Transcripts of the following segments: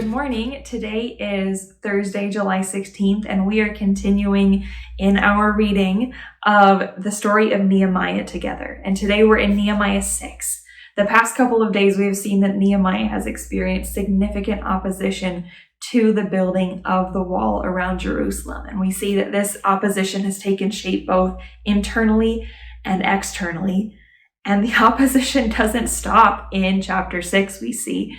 Good morning. Today is Thursday, July 16th, and we are continuing in our reading of the story of Nehemiah together. And today we're in Nehemiah 6. The past couple of days, we have seen that Nehemiah has experienced significant opposition to the building of the wall around Jerusalem. And we see that this opposition has taken shape both internally and externally. And the opposition doesn't stop in chapter 6, we see.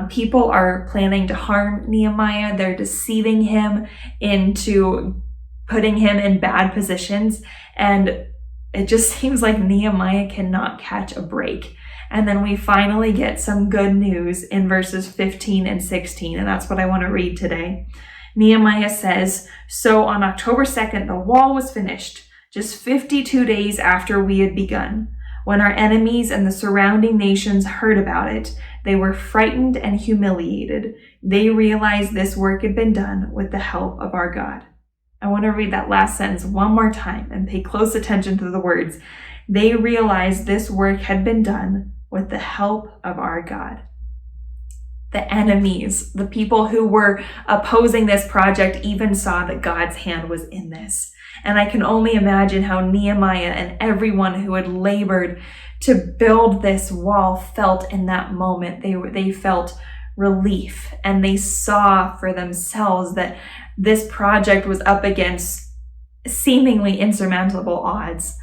People are planning to harm Nehemiah. They're deceiving him into putting him in bad positions. And it just seems like Nehemiah cannot catch a break. And then we finally get some good news in verses 15 and 16. And that's what I want to read today. Nehemiah says, "So on October 2nd, the wall was finished, just 52 days after we had begun. When our enemies and the surrounding nations heard about it, they were frightened and humiliated. They realized this work had been done with the help of our God." I want to read that last sentence one more time and pay close attention to the words. They realized this work had been done with the help of our God. The enemies, the people who were opposing this project, even saw that God's hand was in this. And I can only imagine how Nehemiah and everyone who had labored to build this wall felt in that moment. They felt relief, and they saw for themselves that this project was up against seemingly insurmountable odds,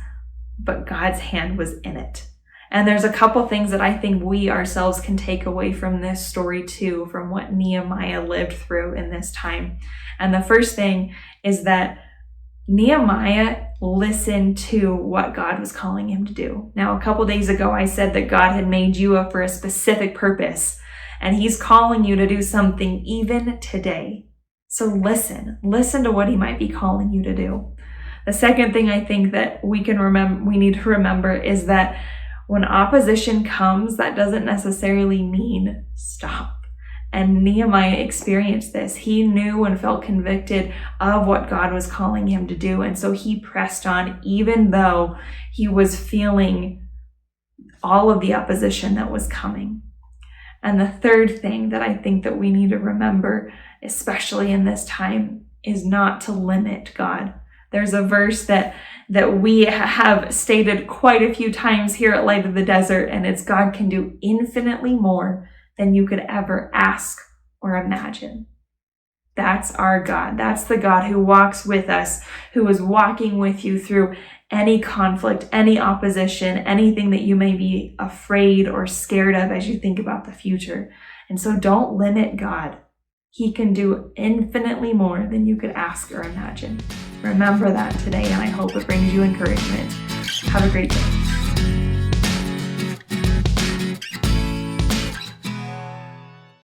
but God's hand was in it. And there's a couple things that I think we ourselves can take away from this story too, from what Nehemiah lived through in this time. And the first thing is that Nehemiah listened to what God was calling him to do. Now, a couple days ago, I said that God had made you up for a specific purpose, and he's calling you to do something even today. So listen to what he might be calling you to do. The second thing I think that we need to remember is that when opposition comes, that doesn't necessarily mean stop. And Nehemiah experienced this. He knew and felt convicted of what God was calling him to do. And so he pressed on, even though he was feeling all of the opposition that was coming. And the third thing that I think that we need to remember, especially in this time, is not to limit God. There's a verse that we have stated quite a few times here at Light of the Desert, and it's God can do infinitely more than you could ever ask or imagine. That's our God. That's the God who walks with us, who is walking with you through any conflict, any opposition, anything that you may be afraid or scared of as you think about the future. And so don't limit God. He can do infinitely more than you could ask or imagine. Remember that today, and I hope it brings you encouragement. Have a great day.